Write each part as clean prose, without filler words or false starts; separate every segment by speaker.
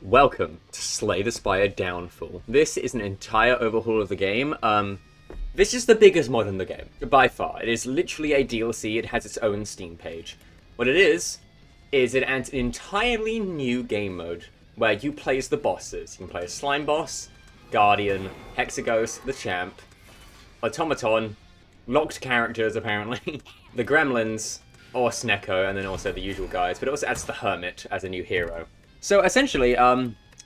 Speaker 1: Welcome to Slay the Spire Downfall. This is an entire overhaul of the game. This is the biggest mod in the game, by far. It is literally a DLC, it has its own Steam page. What it is it adds an entirely new game mode, where you play as the bosses. You can play as Slime Boss, Guardian, Hexaghost, the Champ, Automaton, locked characters apparently, the Gremlins, or Snecko, and then also the usual guys, but it also adds the Hermit as a new hero. So essentially,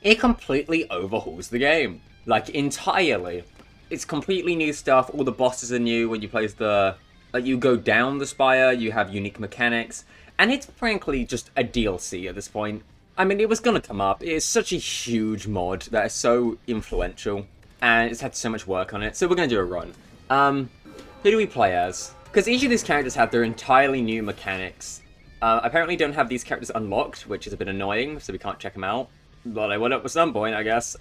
Speaker 1: it completely overhauls the game. Like, entirely. It's completely new stuff, all the bosses are new when you play as the... Like, you go down the spire, you have unique mechanics, and it's frankly just a DLC at this point. I mean, it was gonna come up, it's such a huge mod that is so influential, and it's had so much work on it, so we're gonna do a run. Who do we play as? Because each of these characters have their entirely new mechanics. Apparently don't have these characters unlocked, which is a bit annoying, so we can't check them out. But I will at some point, I guess.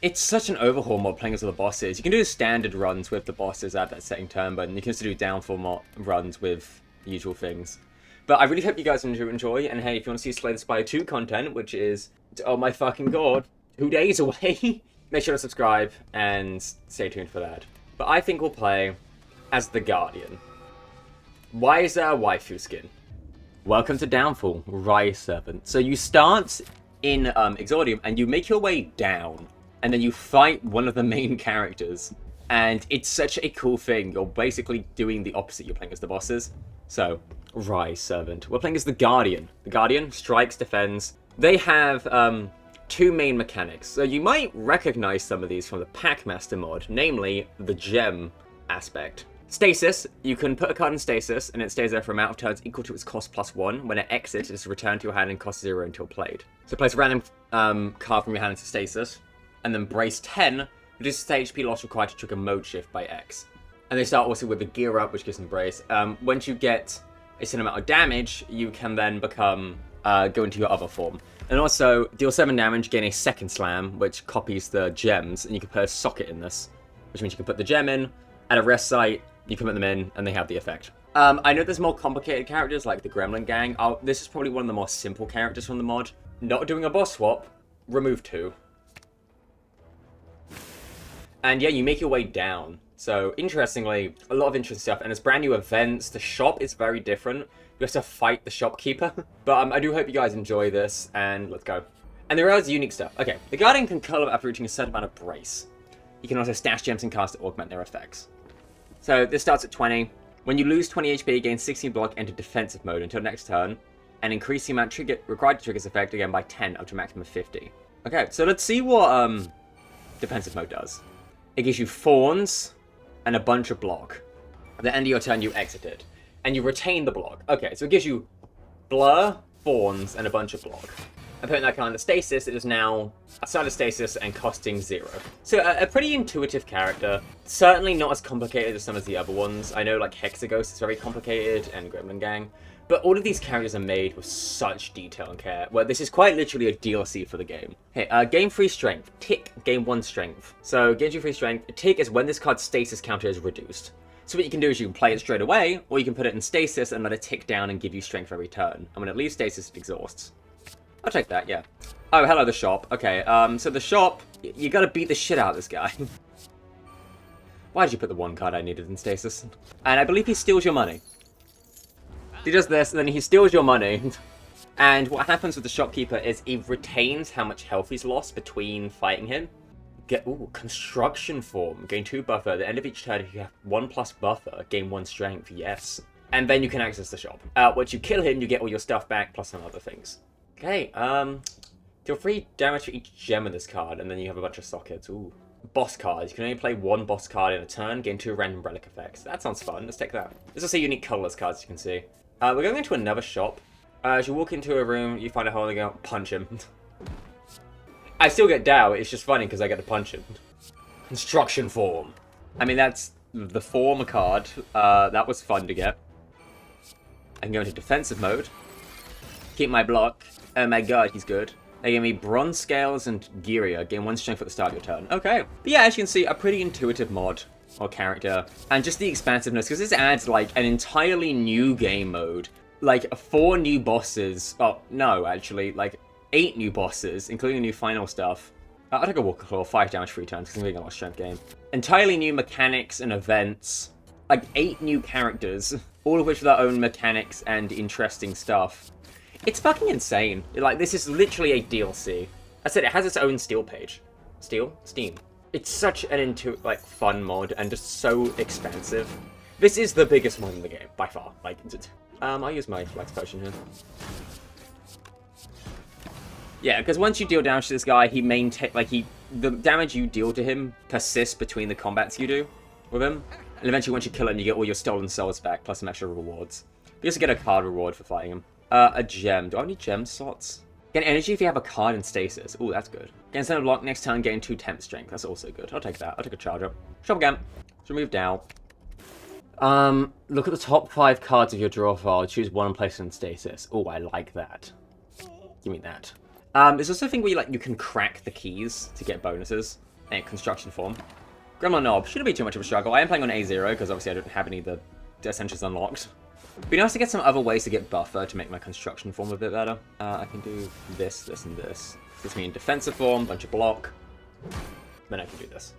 Speaker 1: It's such an overhaul mod playing as the bosses. You can do standard runs with the bosses at that setting turn, but you can also do downfall runs with the usual things. But I really hope you guys enjoy, and hey, if you want to see Slay the Spire 2 content, which is, oh my fucking god, 2 days away, make sure to subscribe and stay tuned for that. But I think we'll play as the Guardian. Why is there a waifu skin? Welcome to Downfall, Rise Servant. So you start in Exordium and you make your way down, and then you fight one of the main characters. And it's such a cool thing. You're basically doing the opposite. You're playing as the bosses. So, Rise Servant. We're playing as the Guardian. The Guardian strikes, defends. They have 2 main mechanics. So you might recognize some of these from the Packmaster mod, namely the gem aspect. Stasis, you can put a card in stasis, and it stays there for an amount of turns equal to its cost +1. When it exits, it is returned to your hand and costs 0 until played. So place a random card from your hand into stasis, and then Brace 10 reduces the HP loss required to trigger mode shift by X. And they start also with the Gear Up, which gives them Brace. Once you get a certain amount of damage, you can then become go into your other form. And also, deal 7 damage, gain a second slam, which copies the gems, and you can put a socket in this. Which means you can put the gem in, at a rest site, you can put them in, and they have the effect. I know there's more complicated characters, like the Gremlin Gang. This is probably one of the more simple characters from the mod. Not doing a boss swap, remove 2. And yeah, you make your way down. So, interestingly, a lot of interesting stuff, and it's brand new events. The shop is very different. You have to fight the shopkeeper. But I do hope you guys enjoy this, and let's go. And there is unique stuff. Okay, the Guardian can curl up after reaching a certain amount of brace. You can also stash gems and cards to augment their effects. So this starts at 20. When you lose 20 HP, gain 16 block, enter defensive mode until next turn, and increase the amount required to trigger this effect again by 10 up to a maximum of 50. Okay, so let's see what defensive mode does. It gives you Fawns and a bunch of block. At the end of your turn, you exit it, and you retain the block. Okay, so it gives you Blur, Fawns, and a bunch of block. And putting that card into stasis, it is now outside of stasis and costing 0. So a pretty intuitive character. Certainly not as complicated as some of the other ones. I know like Hexaghost is very complicated and Gremlin Gang. But all of these characters are made with such detail and care. Well, this is quite literally a DLC for the game. Hey, gain 3 strength. Tick, gain 1 strength. So gains you 3 strength. Tick is when this card's stasis counter is reduced. So what you can do is you can play it straight away, or you can put it in stasis and let it tick down and give you strength every turn. And when it leaves stasis, it exhausts. I'll take that, yeah. Oh, hello, the shop. Okay, so the shop, you gotta beat the shit out of this guy. Why did you put the 1 card I needed in stasis? And I believe he steals your money. He does this, and then he steals your money. And what happens with the shopkeeper is he retains how much health he's lost between fighting him. Construction form. Gain 2 buffer. At the end of each turn, if you have 1+ buffer, gain 1 strength, yes. And then you can access the shop. Once you kill him, you get all your stuff back, plus some other things. Okay, deal 3 damage for each gem in this card, and then you have a bunch of sockets. Ooh. Boss cards. You can only play 1 boss card in a turn, gain 2 random relic effects. That sounds fun. Let's take that. There's also unique colorless cards, you can see. We're going into another shop. As you walk into a room, you find a hole and go, punch him. I still get Dow, it's just funny because I get to punch him. Construction form. I mean, that's the form card. That was fun to get. I can go into defensive mode. Keep my block. Oh my god, he's good. They gave me Bronze Scales and Giria. Gain 1 strength at the start of your turn. Okay. But yeah, as you can see, a pretty intuitive mod or character. And just the expansiveness, because this adds like an entirely new game mode. Like 4 new bosses. Oh, no, actually. Like 8 new bosses, including new final stuff. I'll take a Walker Claw, 5 damage 3 turns, because I'm getting a lot of strength game. Entirely new mechanics and events. Like 8 new characters, all of which with their own mechanics and interesting stuff. It's fucking insane. Like, this is literally a DLC. I said it has its own Steel page. Steam. It's such an fun mod and just so expansive. This is the biggest mod in the game, by far. Like, I'll use my flex potion here. Yeah, because once you deal damage to this guy, the damage you deal to him persists between the combats you do with him. And eventually, once you kill him, you get all your stolen souls back, plus some extra rewards. You also get a card reward for fighting him. A gem. Do I have any gem slots? Gain energy if you have a card in stasis. Ooh, that's good. Gain center block next turn, gain 2 temp strength. That's also good. I'll take that. I'll take a charge up. Shop again. Let's remove Dow. Look at the top 5 cards of your draw file. Choose one and place it in stasis. Oh, I like that. Give me that. There's also a thing where you can crack the keys to get bonuses in construction form. Gremlin Knob shouldn't be too much of a struggle. I am playing on A0 because obviously I don't have any of the essentials unlocked. It'd be nice to get some other ways to get buffer to make my construction form a bit better. I can do this, this, and this. Puts me in defensive form, bunch of block. Then I can do this.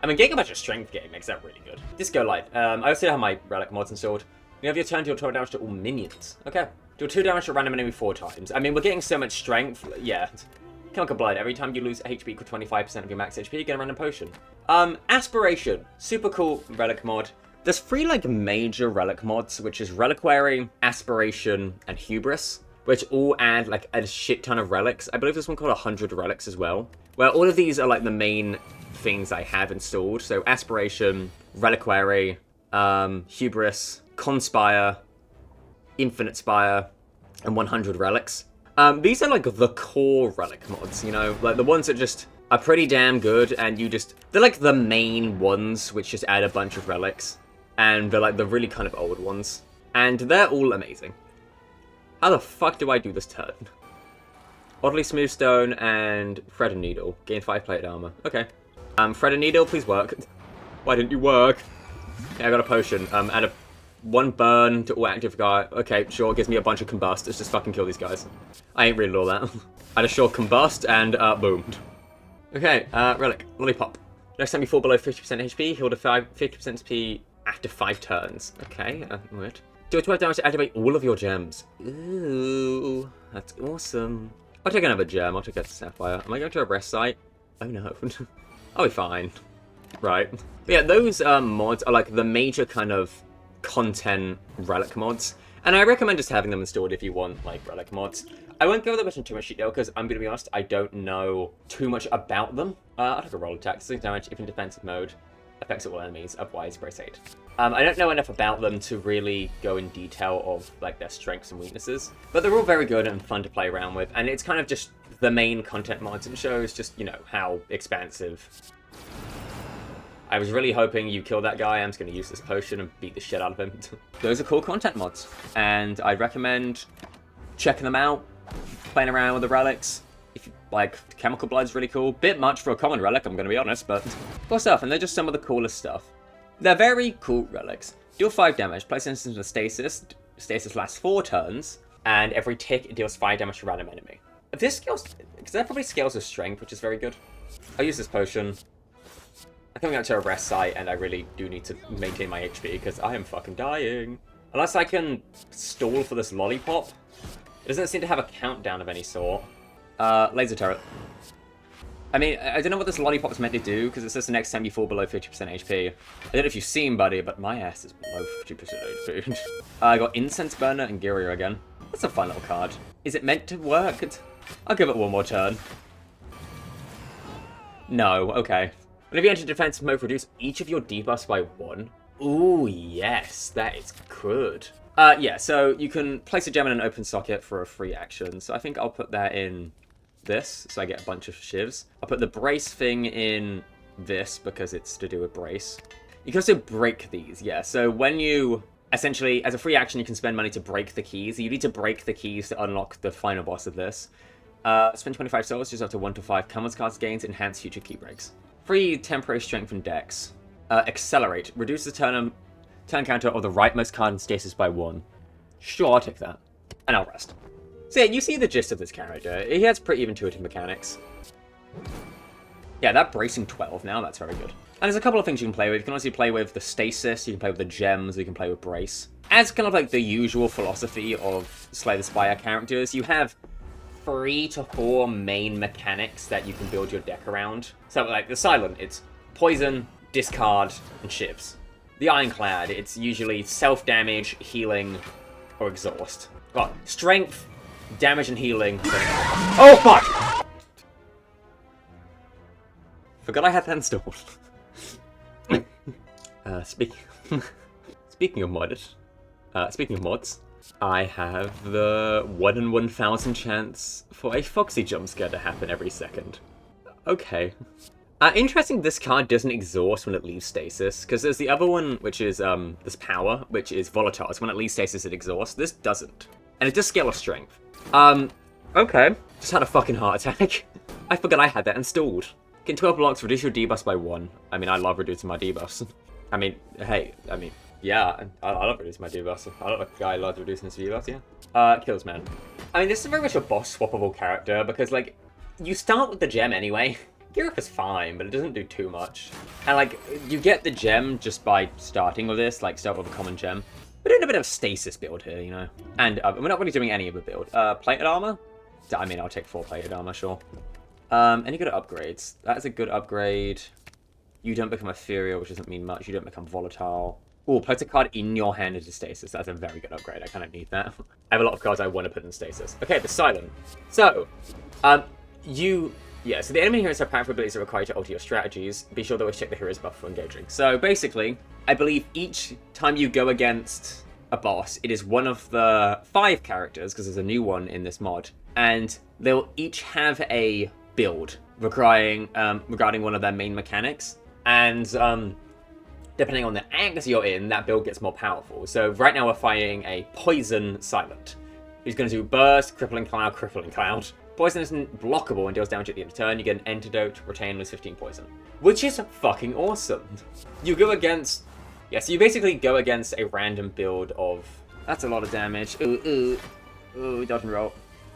Speaker 1: I mean, getting a bunch of strength game makes that really good. Disco Light. I also have my relic mods installed. You have your turn, deal 12 damage to all minions. Okay. Deal 2 damage to a random enemy 4 times. I mean, we're getting so much strength. Yeah. Chemical Blood. Every time you lose HP equal to 25% of your max HP, you get a random potion. Aspiration. Super cool relic mod. There's 3 major relic mods, which is Reliquary, Aspiration, and Hubris, which all add a shit ton of relics. I believe there's one called 100 relics as well. Well, all of these are the main things I have installed. So Aspiration, Reliquary, Hubris, Conspire, Infinite Spire, and 100 relics. These are the core relic mods, you know, the ones that just are pretty damn good, and they're the main ones which just add a bunch of relics. And they're the really kind of old ones. And they're all amazing. How the fuck do I do this turn? Oddly Smooth Stone and Thread and Needle. Gain 5 plate armor. Okay. Thread and Needle, please work. Why didn't you work? Okay, I got a potion. Add 1 burn to all active guy. Okay, sure, gives me a bunch of combust. Let's just fucking kill these guys. I ain't really all that. Add a short combust and boom. Okay, relic. Lollipop. Next time you fall below 50% HP, heal to 50% HP after 5 turns. Okay, weird. Do a 12 damage to activate all of your gems. Ooh, that's awesome. I'll take another gem. I'll take a sapphire. Am I going to a rest site? Oh no. I'll be fine. Right. But yeah, those mods are the major kind of content relic mods. And I recommend just having them installed if you want relic mods. I won't go over them in too much detail because I'm going to be honest, I don't know too much about them. I'll take a roll attack. 6 damage if in defensive mode. Affects all enemies, otherwise brace 8. I don't know enough about them to really go in detail of their strengths and weaknesses, but they're all very good and fun to play around with, and it's kind of just the main content mods and shows just, you know, how expansive. I was really hoping you kill that guy. I'm just going to use this potion and beat the shit out of him. Those are cool content mods, and I recommend checking them out, playing around with the relics. If you Chemical Blood's really cool. Bit much for a common relic, I'm going to be honest, but cool stuff, and they're just some of the coolest stuff. They're very cool relics. Deal 5 damage, place instance into stasis. Stasis lasts 4 turns, and every tick it deals 5 damage to a random enemy. If this scales, because that probably scales with strength, which is very good. I'll use this potion. I'm coming out to a rest site, and I really do need to maintain my HP, because I am fucking dying. Unless I can stall for this lollipop. It doesn't seem to have a countdown of any sort. Laser turret. I mean, I don't know what this lollipop is meant to do, because it says the next time you fall below 50% HP. I don't know if you've seen, buddy, but my ass is below 50% HP. I got Incense Burner and Giria again. That's a fun little card. Is it meant to work? I'll give it one more turn. No, okay. Whenever you enter defensive mode, reduce each of your debuffs by 1. Ooh, yes, that is good. Yeah, so you can place a gem in an open socket for a free action. So I think I'll put that in this, so I get a bunch of shivs. I'll put the brace thing in this, because it's to do with brace. You can also break these, yeah. So when you, essentially, as a free action, you can spend money to break the keys. You need to break the keys to unlock the final boss of this. Spend 25 souls, just up to 1 to 5 commons cards gains, enhance future key breaks. Free temporary strength and dex. Accelerate, reduce the turn counter of the rightmost card in stasis by 1. Sure, I'll take that. And I'll rest. So yeah, you see the gist of this character. He has pretty intuitive mechanics. Yeah, that bracing 12 now, that's very good. And there's a couple of things you can play with. You can obviously play with the stasis, you can play with the gems, you can play with brace. As kind of like the usual philosophy of Slay the Spire characters, you have 3 to 4 main mechanics that you can build your deck around. So like the Silent, it's poison, discard, and shivs. The Ironclad, it's usually self-damage, healing, or exhaust. Well, strength, damage and healing. Oh fuck! Forgot I had that installed. Speaking of mods, I have the 1 in 1,000 chance for a Foxy jump scare to happen every second. Okay. Interesting, this card doesn't exhaust when it leaves stasis, because there's the other one, which is this power, which is volatile. So when it leaves stasis, it exhausts. This doesn't. And it does scale of strength. Okay. Just had a fucking heart attack. I forgot I had that installed. Can 12 blocks reduce your debuffs by 1? I mean, I love reducing my debuffs. I mean, hey, yeah, I love reducing my debuffs. I don't know if a guy loves reducing his debuffs, yeah. Kills, man. I mean, this is very much a boss swappable character, because, like, you start with the gem anyway. Gear up is fine, but it doesn't do too much. And, like, you get the gem just by starting with this, like, start with a common gem. We're doing a bit of stasis build here, you know. And we're not really doing any of the build. Plated armor? I mean, I'll take 4 plated armor, sure. Any good upgrades? That's a good upgrade. You don't become ethereal, which doesn't mean much. You don't become volatile. Oh, place a card in your hand into stasis. That's a very good upgrade. I kind of need that. I have a lot of cards I want to put in stasis. Okay, the Silent. So, so the enemy heroes have powerful abilities that require you to alter your strategies. Be sure to always check the hero's buff for engaging. So basically, I believe each time you go against a boss, it is one of the 5 characters, because there's a new one in this mod, and they'll each have a build regarding one of their main mechanics, and depending on the axis you're in, that build gets more powerful. So right now we're fighting a Poison Silent, who's going to do Burst, Crippling Cloud, Crippling Cloud. Poison isn't blockable and deals damage at the end of turn. You get an Antidote, retain with 15 poison, which is fucking awesome. You go against, so you basically go against a random build of, that's a lot of damage. Ooh, dodge and roll.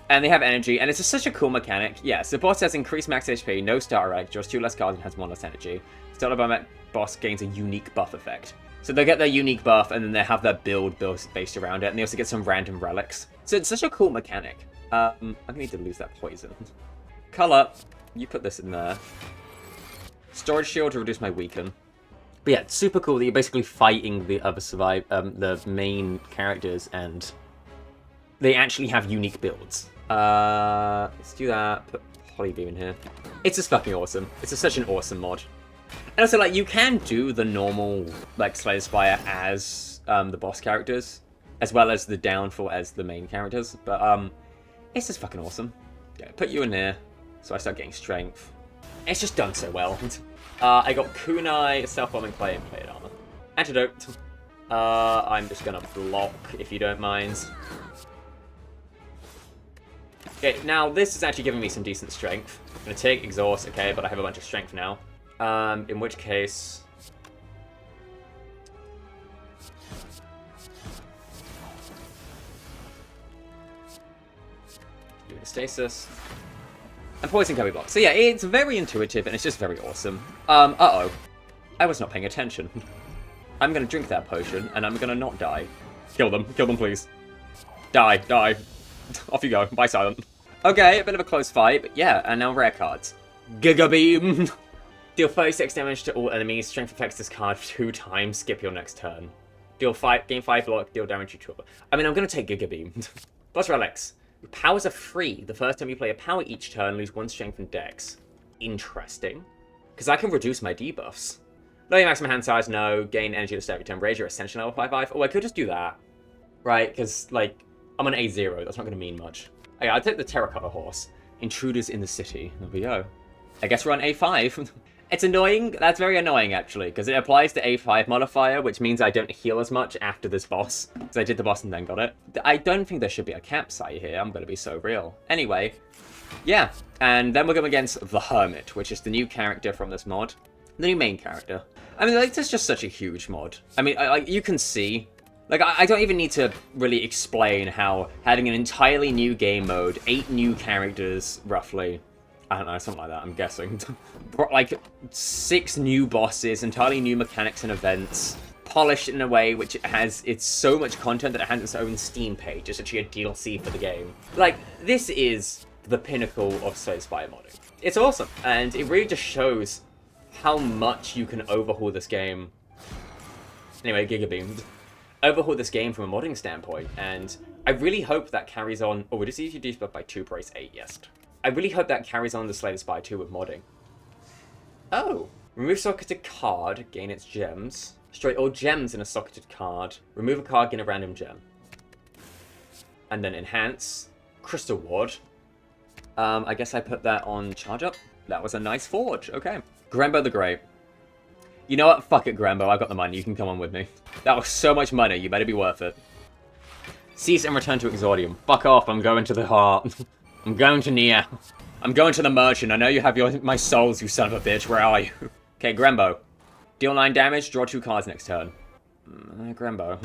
Speaker 1: And they have energy, and it's just such a cool mechanic. Yes, the boss has increased max HP, no starter egg, draws 2 less cards, and has 1 less energy. Starter by boss gains a unique buff effect. So they get their unique buff, and then they have their build based around it, and they also get some random relics. So it's such a cool mechanic. I'm gonna need to lose that poison. Color, you put this in there. Storage shield to reduce my weaken. But yeah, it's super cool that you're basically fighting the other the main characters, and they actually have unique builds. Let's do that. Put Polybeam in here. It's just fucking awesome. It's just such an awesome mod. And also, like, you can do the normal, like, Slay the Spire as the boss characters, as well as the Downfall as the main characters. But it's just fucking awesome. Yeah, put you in here, so I start getting strength. It's just done so well. I got Kunai, Self-Bombing Clay, and Plated Armor. Antidote. I'm just gonna block, if you don't mind. Okay, now this is actually giving me some decent strength. I'm gonna take exhaust, okay, but I have a bunch of strength now. In which case... doing a stasis. And poison can be blocked. So yeah, it's very intuitive and it's just very awesome. Uh-oh. I was not paying attention. I'm gonna drink that potion and I'm gonna not die. Kill them please. Die. Off you go. Bye, Silent. Okay, a bit of a close fight, but yeah, and now rare cards. Giga Beam! Deal 36 damage to all enemies. Strength affects this card 2 times. Skip your next turn. Gain 5 block, deal damage to 2. I mean, I'm gonna take Giga Beam. Plus relics. Your powers are free. The first time you play a power each turn, lose 1 strength and dex. Interesting. Because I can reduce my debuffs. Lower your maximum hand size, no. Gain energy to start every turn. Raise your ascension level 5/5. Oh, I could just do that. Right, because, like, I'm an A0. That's not going to mean much. Okay, I'll take the Terracotta Horse. Intruders in the city. There we go. I guess we're on A5. It's annoying. That's very annoying, actually, because it applies to A5 modifier, which means I don't heal as much after this boss. Because I did the boss and then got it. I don't think there should be a campsite here. I'm going to be so real. Anyway, yeah. And then we're going against the Hermit, which is the new character from this mod. The new main character. I mean, like, this is just such a huge mod. I mean, you can see Like, I don't even need to really explain how having an entirely new game mode, 8 new characters, roughly, I don't know, something like that, I'm guessing, like, 6 new bosses, entirely new mechanics and events, polished in a way which it's so much content that it has its own Steam page. It's actually a DLC for the game. Like, this is the pinnacle of Slay the Spire modding. It's awesome, and it really just shows how much you can overhaul this game. Anyway, Gigabeam. Overhaul this game from a modding standpoint, and I really hope that carries on. Oh, it is easy to debuff by 2 brace 8, yes. I really hope that carries on the Slay the Spire 2 with modding. Oh! Remove socketed card, gain its gems. Destroy all gems in a socketed card. Remove a card, gain a random gem. And then enhance. Crystal Ward. I guess I put that on charge up. That was a nice forge. Okay. Grembo the Great. You know what? Fuck it, Grembo. I got the money. You can come on with me. That was so much money. You better be worth it. Cease and return to Exordium. Fuck off. I'm going to the heart. I'm going to Nia. I'm going to the merchant. I know you have my souls, you son of a bitch. Where are you? Okay, Grembo. Deal 9 damage. Draw 2 cards next turn. Grembo.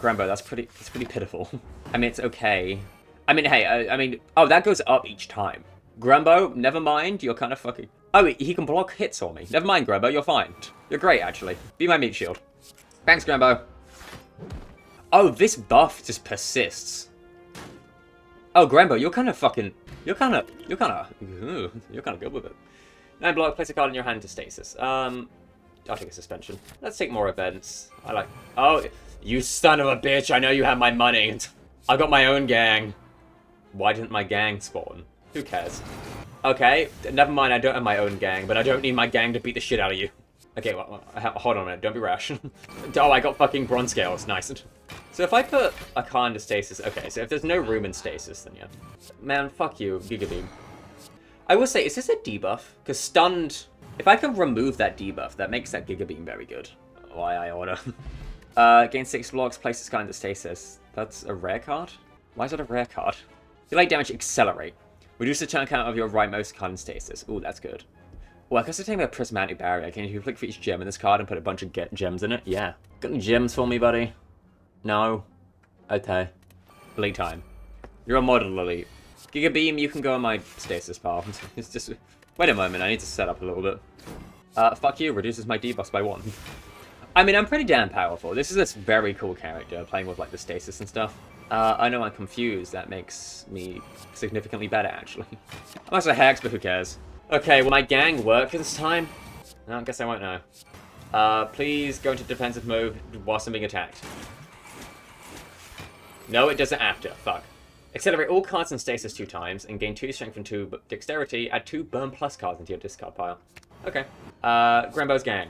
Speaker 1: Grembo, that's pretty pitiful. I mean, it's okay. I mean, hey, oh, that goes up each time. Grembo, never mind. You're kind of fucking... Oh, he can block hits for me. Never mind, Grembo, you're fine. You're great, actually. Be my meat shield. Thanks, Grembo. Oh, this buff just persists. Oh, Grembo, you're kind of fucking... You're kind of good with it. 9 block, place a card in your hand to stasis. I'll take a suspension. Let's take more events. Oh, you son of a bitch, I know you have my money. I've got my own gang. Why didn't my gang spawn? Who cares? Okay, never mind, I don't have my own gang, but I don't need my gang to beat the shit out of you. Okay, well, hold on a minute, don't be rash. Oh, I got fucking bronze scales, nice. So if I put a card into stasis, okay, so if there's no room in stasis, then yeah. Man, fuck you, Gigabeam. I will say, is this a debuff? Because stunned, if I can remove that debuff, that makes that Gigabeam very good. Why I order. Gain 6 blocks, place this card into stasis. That's a rare card? Why is that a rare card? Delay damage, accelerate. Reduce the turn count of your rightmost card in stasis. Ooh, that's good. Well, I guess I'm taking a prismatic barrier. Can you click for each gem in this card and put a bunch of gems in it? Yeah. Got any gems for me, buddy? No? Okay. Elite time. You're a model elite. Gigabeam, you can go on my stasis pal. It's just... Wait a moment, I need to set up a little bit. Fuck you, reduces my debuffs by 1. I mean, I'm pretty damn powerful. This is this very cool character, playing with, like, the stasis and stuff. I know I'm confused. That makes me significantly better, actually. I'm also a hex, but who cares? Okay, will my gang work this time? No, I guess I won't know. Please go into defensive mode whilst I'm being attacked. No, it doesn't after. Fuck. Accelerate all cards in stasis 2 times and gain 2 strength and 2 dexterity. Add 2 burn plus cards into your discard pile. Okay. Grembo's gang.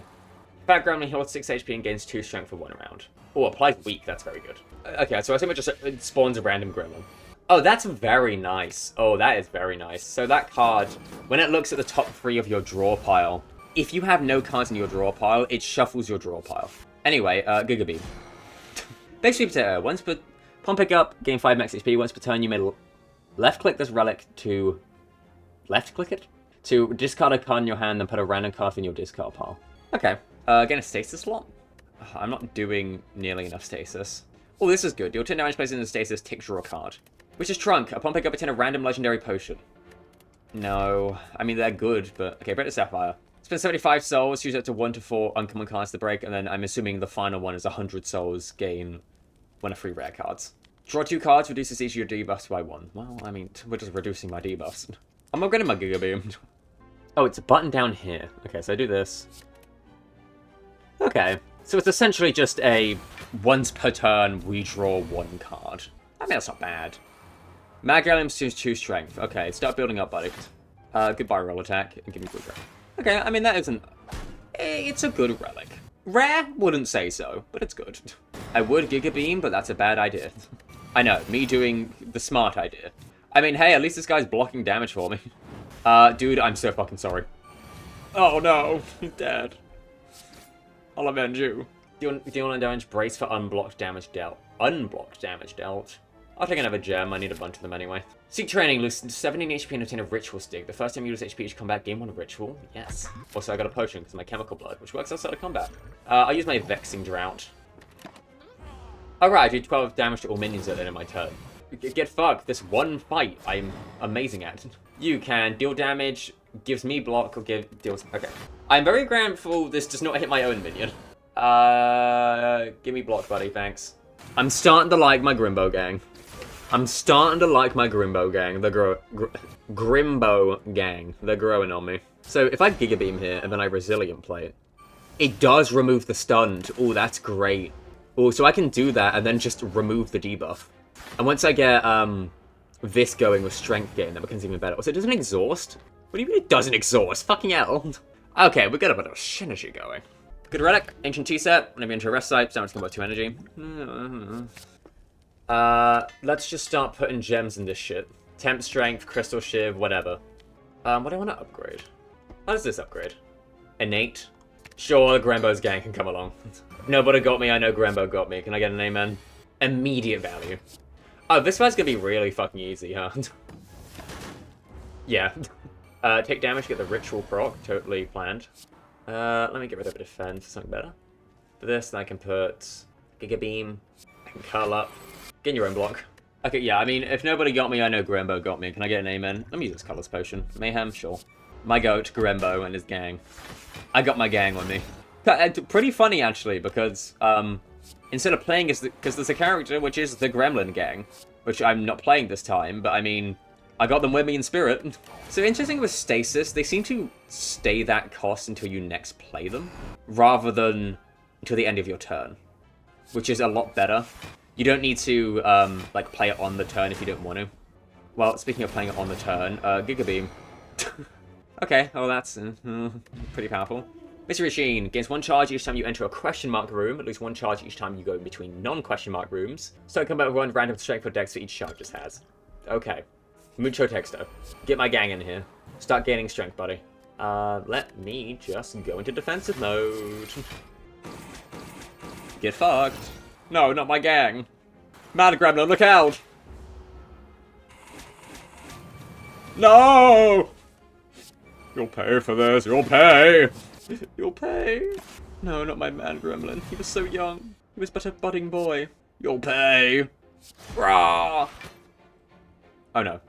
Speaker 1: Fat Gremlin heals 6 HP and gains 2 strength for 1 round. Oh, applies weak. That's very good. Okay, so I assume it spawns a random gremlin. Oh, that's very nice. Oh, that is very nice. So that card, when it looks at the top 3 of your draw pile, if you have no cards in your draw pile, it shuffles your draw pile. Anyway, Gigabeam. Big Sweet Potato. Once per... Pawn pick up, gain 5 max HP. Once per turn, you may left-click this relic to... Left-click it? To discard a card in your hand, then put a random card in your discard pile. Okay. Gain a stasis slot? I'm not doing nearly enough stasis. Oh, this is good. Deal 10 damage, place in the stasis, tick, draw a card. Which is Trunk. Upon pick up, obtain a random legendary potion. No. I mean, they're good, but... Okay, Break the Sapphire. Spend 75 souls, use it to 1 to 4 uncommon cards to break, and then I'm assuming the final one is 100 souls, gain 1 of 3 rare cards. Draw 2 cards, reduces each of your debuffs by 1. Well, I mean, we're just reducing my debuffs. I'm upgrading my Gigabeam. Oh, it's a button down here. Okay, so I do this. Okay. So it's essentially just a once per turn, we draw 1 card. I mean, that's not bad. Magalium choose 2 strength. Okay, start building up, buddy. Goodbye, roll attack, and give me good relic. Okay, I mean, that isn't... It's a good relic. Rare? Wouldn't say so, but it's good. I would Gigabeam, but that's a bad idea. I know, me doing the smart idea. I mean, hey, at least this guy's blocking damage for me. Dude, I'm so fucking sorry. Oh no, he's dead. I'll avenge you. Deal 9 damage, brace for unblocked damage dealt. Unblocked damage dealt? I'll take another gem, I need a bunch of them anyway. Seek training, lose 17 HP and obtain a ritual stick. The first time you lose HP each combat, gain 1 ritual. Yes. Also, I got a potion because of my chemical blood, which works outside of combat. I'll use my Vexing Drought. Oh right, I do 12 damage to all minions at the end of my turn. Get fucked. This one fight I'm amazing at. You can deal damage, gives me block, or deals... Okay. I'm very grateful this does not hit my own minion. Give me block, buddy, thanks. I'm starting to like my Grimbo gang. I'm starting to like my Grimbo gang. The Grimbo gang. They're growing on me. So if I Giga Beam here and then I Resilient Plate, it does remove the stunned. Oh, that's great. Oh, so I can do that and then just remove the debuff. And once I get this going with Strength Gain, that becomes even better. Also, it doesn't exhaust? What do you mean it doesn't exhaust? Fucking hell. Okay, we got a bit of synergy going. Good relic, Ancient T-set. Whenever you enter a rest site, damage can go 2 energy. Let's just start putting gems in this shit. Temp Strength, Crystal Shiv, whatever. What do I want to upgrade? How does this upgrade? Innate? Sure, Grembo's gang can come along. Nobody got me, I know Grembo got me. Can I get an amen? Immediate value. Oh, this fight's gonna be really fucking easy, huh? Yeah. Take damage, get the ritual proc, totally planned. Let me get rid of a defense for something better. For this, then I can put Giga Beam. I can curl up. Get in your own block. Okay, yeah, I mean, if nobody got me, I know Grembo got me. Can I get an amen? Let me use this Colorless Potion. Mayhem, sure. My goat, Grembo, and his gang. I got my gang on me. Pretty funny, actually, because, instead of playing as because there's a character which is the Gremlin gang, which I'm not playing this time, but I mean, I got them with me in spirit. So interesting with Stasis, they seem to stay that cost until you next play them, rather than until the end of your turn, which is a lot better. You don't need to, like, play it on the turn if you don't want to. Well, speaking of playing it on the turn, Giga Beam. Okay, well that's pretty powerful. Mystery Machine gains 1 charge each time you enter a question mark room, at least 1 charge each time you go between non-question mark rooms. So combat with 1 random strength or dex for each charge this has. Okay. Mucho texto. Get my gang in here. Start gaining strength, buddy. Let me just go into defensive mode. Get fucked. No, not my gang. Mad Gremlin, look out! No! You'll pay for this, you'll pay! You'll pay! No, not my man Gremlin. He was so young. He was but a budding boy. You'll pay! Rah! Oh no.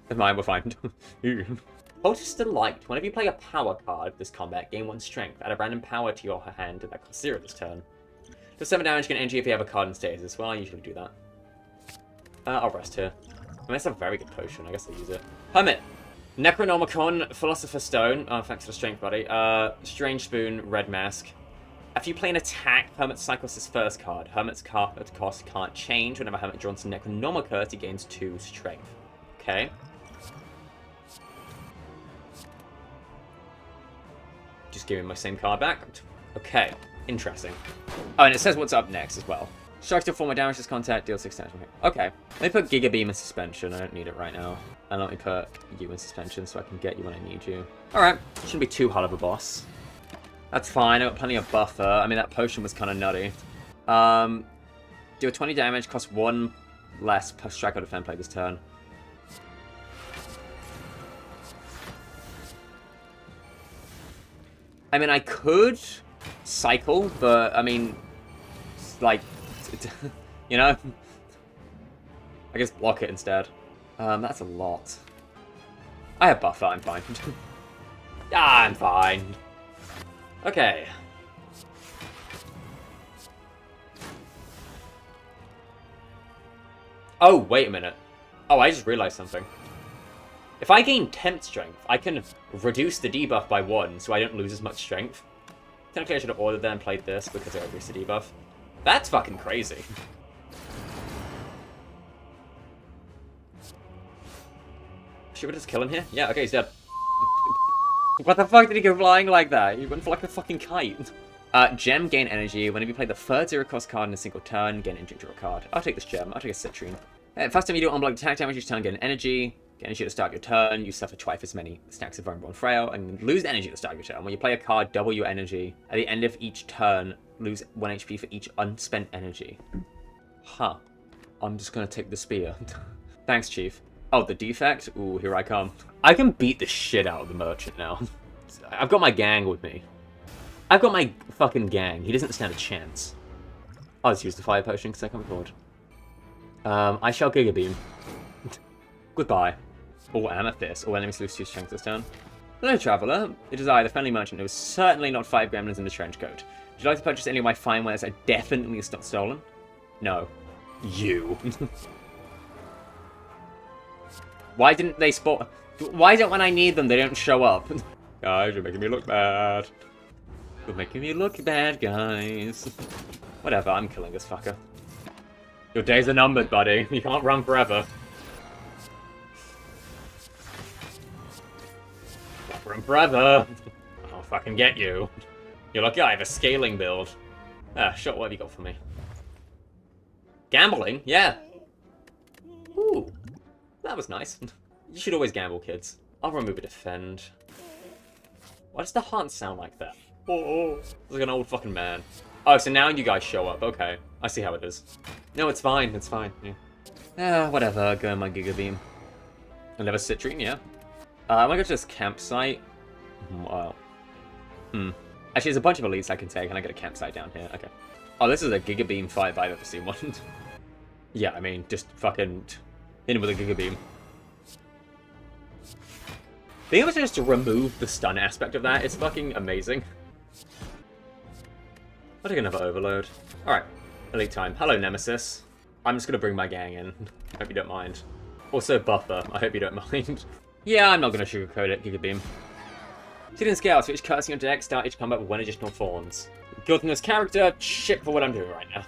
Speaker 1: Never mind, we're fine. Cultist Delight. Whenever you play a power card this combat, gain 1 strength. Add a random power to your hand that costs 0 this turn. Does 7 damage, get energy if you have a card in stasis. Well, I usually do that. I'll rest here. I mean, that's a very good potion. I guess I'll use it. Hermit. Necronomicon, Philosopher's Stone. Oh, thanks for the strength, buddy. Strange Spoon, Red Mask. After you play an attack, Hermit cycles his first card. Hermit's card cost can't change. Whenever Hermit draws Necronomicon, he gains 2 strength. Okay. Just give him my same card back. Okay. Interesting. Oh, and it says what's up next as well. Strikes to 4 more damage this contact, deal 6 damage. Okay. Let me put Giga Beam in suspension. I don't need it right now. And let me put you in suspension so I can get you when I need you. Alright. Shouldn't be too hard of a boss. That's fine. I've got plenty of buffer. I mean, that potion was kind of nutty. Deal 20 damage, cost 1 less per strike or defend play this turn. I mean, I could cycle, but, I mean, like, you know? I guess block it instead. That's a lot. I have buffer, I'm fine. I'm fine. Okay. Oh, wait a minute. Oh, I just realized something. If I gain temp strength, I can reduce the debuff by 1, so I don't lose as much strength. Technically, I should have ordered that and played this because I reduced the debuff. That's fucking crazy. Should we just kill him here? Yeah, okay, he's dead. What the fuck did he go flying like that? He went for like a fucking kite. Gem, gain energy. Whenever you play the third 0-cost card in a single turn, gain energy to draw a card. I'll take this gem. I'll take a citrine. First time you do unblock attack damage each turn, gain energy. Get energy to start your turn. You suffer twice as many stacks of vulnerable and frail, and lose energy to start your turn. When you play a card, double your energy. At the end of each turn, lose 1 HP for each unspent energy. Huh. I'm just gonna take the spear. Thanks, Chief. Oh, the defect? Ooh, here I come. I can beat the shit out of the merchant now. I've got my gang with me. I've got my fucking gang. He doesn't stand a chance. I'll just use the fire potion because I can't record. I shall Giga Beam. Goodbye. Or Amethyst. Or enemies lose 2 strength this turn. Hello, traveller. It is I, the friendly merchant, who is certainly not 5 gremlins in the trench coat. Would you like to purchase any of my fine wares that definitely is not stolen? No. You. Why didn't they spawn? Why don't when I need them they don't show up? Guys, you're making me look bad. You're making me look bad, guys. Whatever, I'm killing this fucker. Your days are numbered, buddy. You can't run forever. Can't run forever. I'll fucking get you. You're lucky I have a scaling build. Ah, sure, what have you got for me? Gambling? Yeah. Ooh. That was nice. You should always gamble, kids. I'll remove a defend. Why does the hunt sound like that? Oh, like an old fucking man. Oh, so now you guys show up. Okay. I see how it is. No, it's fine. It's fine. Yeah. Whatever. Go in my Giga Beam. Another citrine, yeah. I'm gonna go to this campsite. Wow. Actually, there's a bunch of elites I can take, and I get a campsite down here. Okay. Oh, this is a Giga Beam fight if I've ever seen one. Yeah, I mean, just fucking hit him with a Giga Beam. Being able to just remove the stun aspect of that is fucking amazing. I'll take another overload. Alright, elite time. Hello, Nemesis. I'm just gonna bring my gang in. Hope you don't mind. Also, Buffer. I hope you don't mind. Yeah, I'm not gonna sugarcoat it, Giga Beam. Student Scouts, which cursing on deck, start each combat with 1 additional thorns. Good in this character, shit for what I'm doing right now.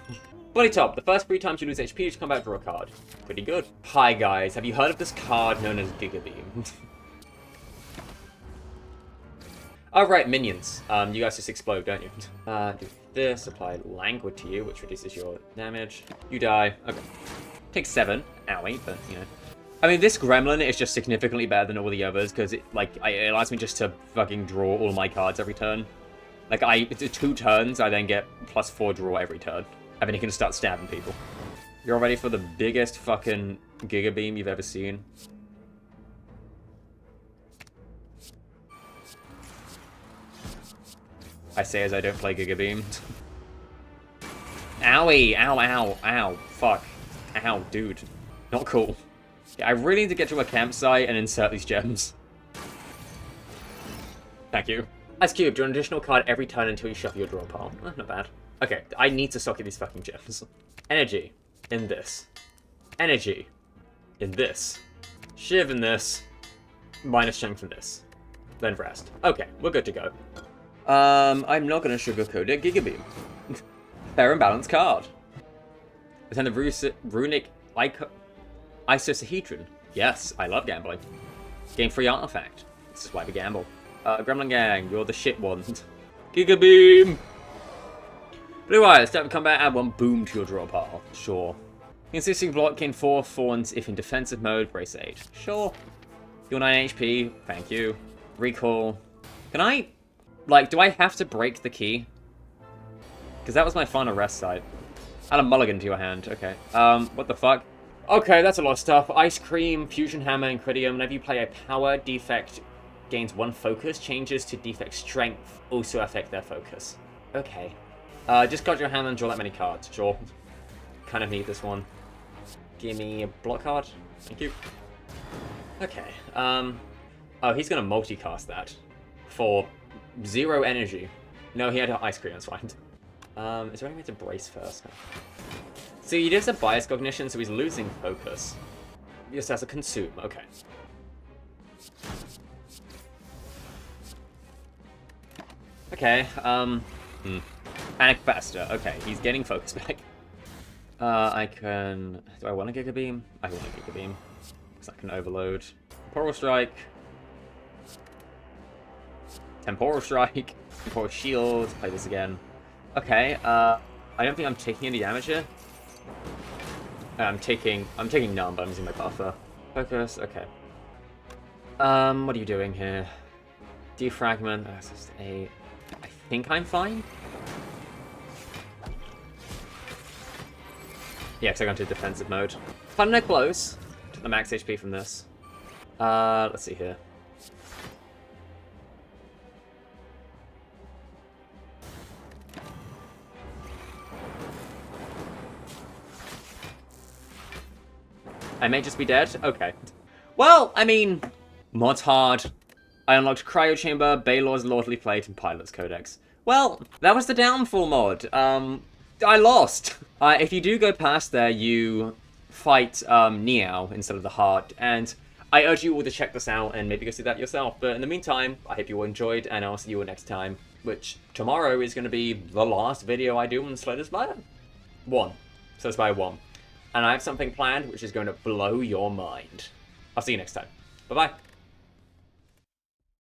Speaker 1: Body Top, the first 3 times you lose HP each combat, draw a card. Pretty good. Hi guys, have you heard of this card known as Giga Beam? Oh right, minions. You guys just explode, don't you? Do this, apply Languid to you, which reduces your damage. You die. Okay. Take 7. Owie, but, you know. I mean, this gremlin is just significantly better than all the others, because it allows me just to fucking draw all my cards every turn. Like, it's 2 turns, I then get +4 draw every turn. And then you can start stabbing people. You're ready for the biggest fucking Giga Beam you've ever seen? I say as I don't play Giga Beam. Owie! Ow, ow, ow. Fuck. Ow, dude. Not cool. Yeah, I really need to get to a campsite and insert these gems. Thank you. As cube, draw an additional card every turn until you shuffle your draw pile. Not bad. Okay, I need to socket these fucking gems. Energy. In this. Energy. In this. Shiv in this. Minus strength in this. Then rest. Okay, we're good to go. I'm not gonna sugarcoat it. Giga Beam. Fair and balanced card. Return the runic Isosahedron. Yes, I love gambling. Game free artifact. This is why we gamble. Gremlin Gang, you're the shit one. Giga Beam! Blue Eyes, start combat, add 1 boom to your draw pile. Sure. Insisting block, gain 4 thorns if in defensive mode, brace 8. Sure. You're 9 HP, thank you. Recall. Can I, like, do I have to break the key? Because that was my final rest site. Add a mulligan to your hand, okay. What the fuck? Okay, that's a lot of stuff. Ice Cream, Fusion Hammer, and Critium. Whenever you play a power defect, gains 1 focus. Changes to defect strength also affect their focus. Okay. Discard your hand and draw that many cards. Sure. Kind of need this one. Give me a block card. Thank you. Okay. Oh, he's gonna multicast that. For 0 energy. No, he had Ice Cream, that's fine. Is there any way to brace first? So he does a bias cognition, so he's losing focus. He just has a consume, okay. Okay, Panic Basta, okay, he's getting focus back. I can... Do I want a Giga Beam? I want a Giga Beam. Because I can overload. Temporal Strike. Temporal Strike. Temporal Shield. Play this again. Okay, I don't think I'm taking any damage here. I'm taking none, but I'm using my buffer. Focus, okay. What are you doing here? Defragment, that's just a... I think I'm fine? Yeah, because I got into defensive mode. Kinda close to the max HP from this. Let's see here. I may just be dead? Okay. Well, I mean, mods hard. I unlocked Cryo Chamber, Baylor's Lordly Plate, and Pilot's Codex. Well, that was the Downfall mod. I lost. If you do go past there, you fight Niao instead of the Heart, and I urge you all to check this out and maybe go see that yourself. But in the meantime, I hope you all enjoyed, and I'll see you all next time, which tomorrow is going to be the last video I do on Slay the Spire. 1. Slay the Spire 1. And I have something planned which is going to blow your mind. I'll see you next time. Bye-bye.